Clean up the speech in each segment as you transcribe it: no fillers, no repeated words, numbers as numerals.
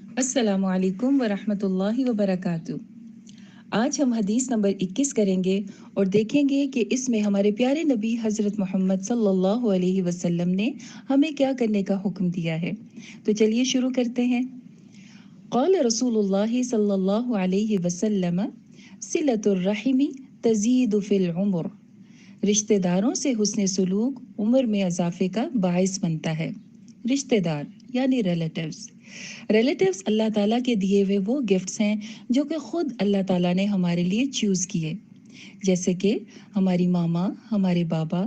अस्सलामु अलैकुम वरहमतुल्लाहि वबरकातुहू। आज हम हदीस नंबर 21 करेंगे और देखेंगे कि इसमें हमारे प्यारे नबी हज़रत मोहम्मद सल्लल्लाहु अलैहि वसल्लम ने हमें क्या करने का हुक्म दिया है। तो चलिए शुरू करते हैं। क़ाल रसूलुल्लाह सल्लल्लाहु अलैहि वसल्लम सिलतुर रहिमी तज़ीदु फिल उम्र। रिश्तेदारों से हुस्न सलूक उम्र में इजाफे का बाइस बनता है। रिश्तेदार यानी रिलेटिव्स अल्लाह ताला के दिए हुए वो गिफ्ट्स हैं जो कि खुद अल्लाह ताला ने हमारे लिए चूज़ किए। जैसे कि हमारी मामा, हमारे बाबा,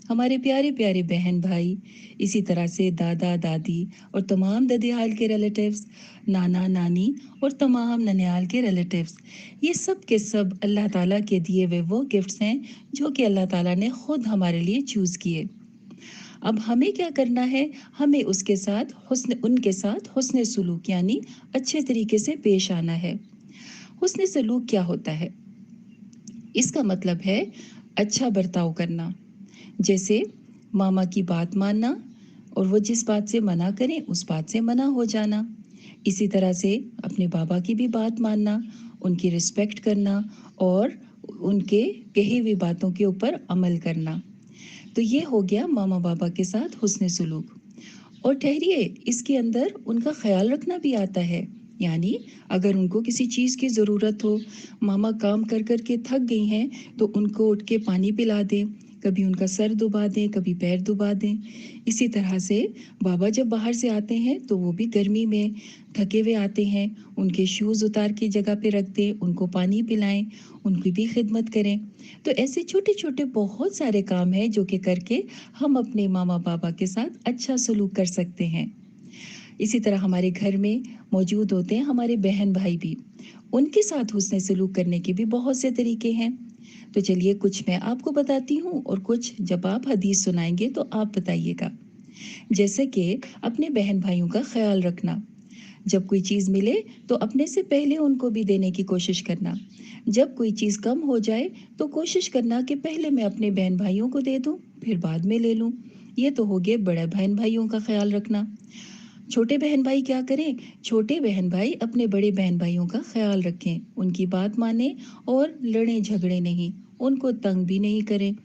हमारे प्यारे प्यारे बहन भाई, इसी तरह से दादा दादी और तमाम ददियाल के रिलेटिव्स, नाना नानी और तमाम ननियाल के रिलेटिव्स, ये सब के सब अल्लाह ताला के दिए हुए वो गिफ्ट्स हैं जो कि अल्लाह ताला ने खुद हमारे लिए चूज़ किए। अब हमें क्या करना है, हमें उनके साथ हुस्न सलूक यानी अच्छे तरीके से पेश आना है। हुस्न सलूक क्या होता है? इसका मतलब है अच्छा बर्ताव करना। जैसे मामा की बात मानना और वो जिस बात से मना करें उस बात से मना हो जाना। इसी तरह से अपने बाबा की भी बात मानना, उनकी रिस्पेक्ट करना और उनके कही हुई बातों के ऊपर अमल करना। तो ये हो गया मामा बाबा के साथ हुस्न सलूक। और ठहरिए, इसके अंदर उनका ख्याल रखना भी आता है। यानी अगर उनको किसी चीज़ की ज़रूरत हो, मामा काम कर कर के थक गई हैं, तो उनको उठ के पानी पिला दें, कभी उनका सर दुबा दें, कभी पैर दुबा दें। इसी तरह से बाबा जब बाहर से आते हैं तो वो भी गर्मी में थके हुए आते हैं, उनके शूज़ उतार के जगह पे रख दें, उनको पानी पिलाएं, उनकी भी खिदमत करें। तो ऐसे छोटे छोटे बहुत सारे काम हैं जो कि करके हम अपने मामा बाबा के साथ अच्छा सलूक कर सकते हैं। इसी तरह हमारे घर में मौजूद होते हैं हमारे बहन भाई भी, उनके साथ हुस्न सलूक करने के भी बहुत से तरीके हैं। तो चलिए कुछ मैं आपको बताती हूँ और कुछ जब आप हदीस सुनाएंगे तो आप बताइएगा। जैसे कि अपने बहन भाइयों का ख्याल रखना। जब कोई चीज़ मिले तो अपने से पहले उनको भी देने की कोशिश करना। जब कोई चीज़ कम हो जाए तो कोशिश करना कि पहले मैं अपने बहन भाइयों को दे दूं, फिर बाद में ले लूं। ये तो हो गए बड़े बहन भाइयों का ख्याल रखना। छोटे बहन भाई क्या करें? छोटे बहन भाई अपने बड़े बहन भाइयों का ख्याल रखें, उनकी बात माने और लड़े झगड़े नहीं, उनको तंग भी नहीं करें।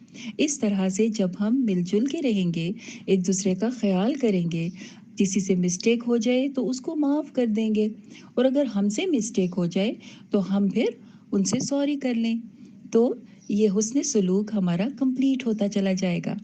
इस तरह से जब हम मिलजुल के रहेंगे, एक दूसरे का ख्याल करेंगे, किसी से मिस्टेक हो जाए तो उसको माफ़ कर देंगे और अगर हमसे मिस्टेक हो जाए तो हम फिर उनसे सॉरी कर लें। तो ये हुस्न सलूक हमारा कंप्लीट होता चला जाएगा।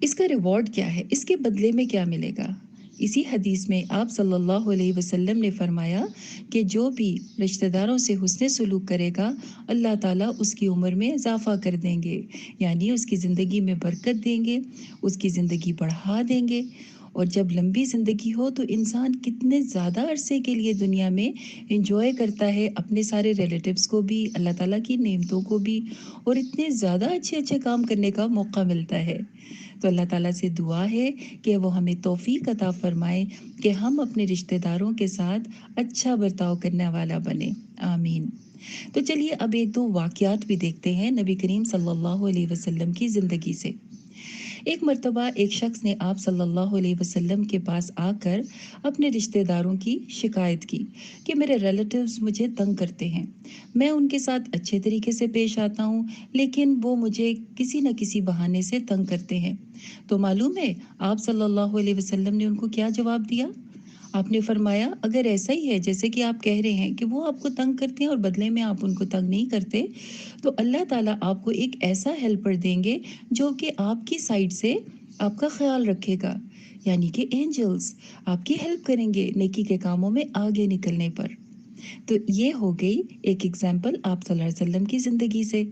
इसका रिवॉर्ड क्या है? इसके बदले में क्या मिलेगा? इसी हदीस में आप सल्लल्लाहु अलैहि वसल्लम ने फरमाया कि जो भी रिश्तेदारों से हुस्न सलूक करेगा, अल्लाह ताला उसकी उम्र में इजाफा कर देंगे, यानी उसकी ज़िंदगी में बरकत देंगे, उसकी ज़िंदगी बढ़ा देंगे। और जब लंबी ज़िंदगी हो तो इंसान कितने ज़्यादा अरसे के लिए दुनिया में एंजॉय करता है, अपने सारे रिलेटिव्स को भी, अल्लाह ताला की नेमतों को भी, और इतने ज़्यादा अच्छे अच्छे काम करने का मौका मिलता है। तो अल्लाह ताला से दुआ है कि वो हमें तौफीक अता फरमाए कि हम अपने रिश्तेदारों के साथ अच्छा बर्ताव करने वाला बने। आमीन। तो चलिए अब एक दो वाक़यात भी देखते हैं नबी करीम सल्लल्लाहु अलैहि वसल्लम की ज़िंदगी से। एक मर्तबा एक शख्स ने आप सल्लल्लाहु अलैहि वसल्लम के पास आकर अपने रिश्तेदारों की शिकायत की कि मेरे रिलेटिव्स मुझे तंग करते हैं। मैं उनके साथ अच्छे तरीके से पेश आता हूँ, लेकिन वो मुझे किसी न किसी बहाने से तंग करते हैं। तो मालूम है आप सल्लल्लाहु अलैहि वसल्लम ने उनको क्या जवाब दिया? आपने फरमाया, अगर ऐसा ही है जैसे कि आप कह रहे हैं कि वो आपको तंग करते हैं और बदले में आप उनको तंग नहीं करते, तो अल्लाह ताला आपको एक ऐसा हेल्पर देंगे जो कि आपकी साइड से आपका ख्याल रखेगा, यानी कि एंजल्स आपकी हेल्प करेंगे नेकी के कामों में आगे निकलने पर। तो ये हो गई एक एग्जाम्पल आप सल्लल्लाहु अलैहि वसल्लम की ज़िंदगी से।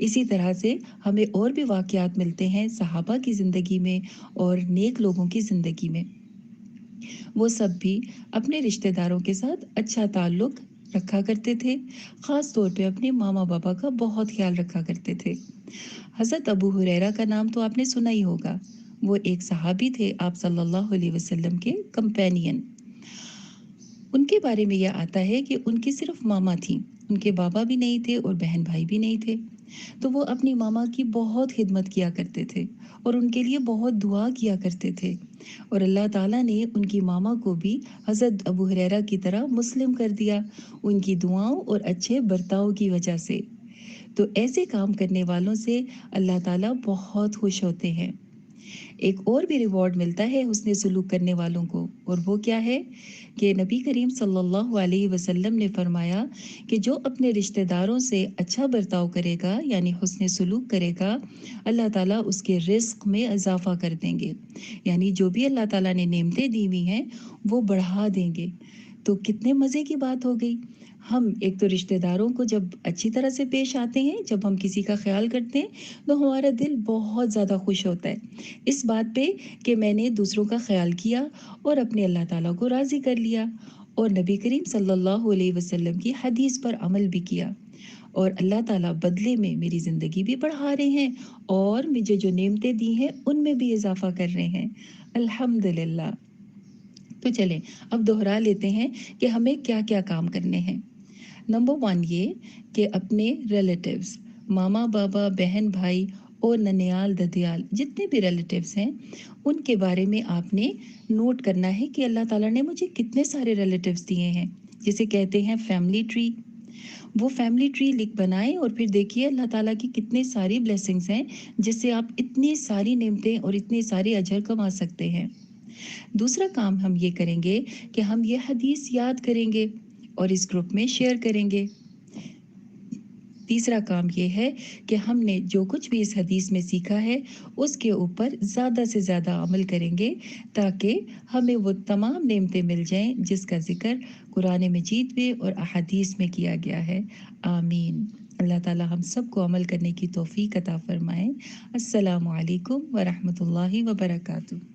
इसी तरह से हमें और भी वाक़यात मिलते हैं सहाबा की ज़िंदगी में और नेक लोगों की ज़िंदगी में। वो सब भी अपने रिश्तेदारों के साथ अच्छा ताल्लुक रखा करते थे, ख़ास तौर पे अपने मामा बाबा का बहुत ख्याल रखा करते थे। हज़रत अबू हुरैरा का नाम तो आपने सुना ही होगा। वो एक सहाबी थे आप सल्लल्लाहु अलैहि वसल्लम के कंपेनियन। उनके बारे में यह आता है कि उनकी सिर्फ मामा थी, उनके बाबा भी नहीं थे और बहन भाई भी नहीं थे। तो वो अपनी मामा की बहुत खिदमत किया करते थे और उनके लिए बहुत दुआ किया करते थे। और अल्लाह ताला ने उनकी मामा को भी हज़रत अबू हुरैरा की तरह मुस्लिम कर दिया, उनकी दुआओं और अच्छे बर्ताव की वजह से। तो ऐसे काम करने वालों से अल्लाह ताला बहुत खुश होते हैं। एक और भी रिवॉर्ड मिलता है हुस्न सुलूक करने वालों को, और वो क्या है कि नबी करीम सल्लल्लाहु अलैहि वसल्लम ने फरमाया कि जो अपने रिश्तेदारों से अच्छा बर्ताव करेगा यानी हुस्न सुलूक करेगा, अल्लाह ताला उसके रिस्क में इजाफा कर देंगे, यानी जो भी अल्लाह ताला ने नेमतें दी हुई हैं वो बढ़ा देंगे। तो कितने मज़े की बात हो गई। हम एक तो रिश्तेदारों को जब अच्छी तरह से पेश आते हैं, जब हम किसी का ख्याल करते हैं, तो हमारा दिल बहुत ज़्यादा खुश होता है इस बात पे कि मैंने दूसरों का ख्याल किया और अपने अल्लाह ताला को राज़ी कर लिया और नबी करीम सल्लल्लाहु अलैहि वसल्लम की हदीस पर अमल भी किया। और अल्लाह ताला बदले में मेरी ज़िंदगी भी बढ़ा रहे हैं और मुझे जो नेमतें दी हैं उनमें भी इजाफा कर रहे हैं। अल्हम्दुलिल्लाह। तो चलें अब दोहरा लेते हैं कि हमें क्या-क्या काम करने हैं। नंबर 1 ये कि अपने रिलेटिव्स, मामा, बाबा, बहन, भाई और ननियाल, ददियाल जितने भी रिलेटिव्स हैं, उनके बारे में आपने नोट करना है कि अल्लाह ताला ने मुझे कितने सारे रिलेटिव्स दिए हैं, जिसे कहते हैं फैमिली ट्री। वो फैमिली ट्री लिख बनाएं और फिर देखिए अल्लाह ताला की कितने सारी ब्लेसिंग्स हैं, जिससे आप इतनी सारी नेमतें और इतने सारे अजर कमा सकते हैं। दूसरा काम हम ये करेंगे कि हम ये हदीस याद करेंगे और इस ग्रुप में शेयर करेंगे। तीसरा काम ये है कि हमने जो कुछ भी इस हदीस में सीखा है उसके ऊपर ज़्यादा से ज़्यादा अमल करेंगे ताकि हमें वो तमाम नेमतें मिल जाएं जिसका जिक्र कुरान मजीद में और अहादीस में किया गया है। आमीन। अल्लाह ताला हम सबको अमल करने की तौफीक अता फरमाए। अस्सलामु अलैकुम व रहमतुल्लाहि व बरकातुहू।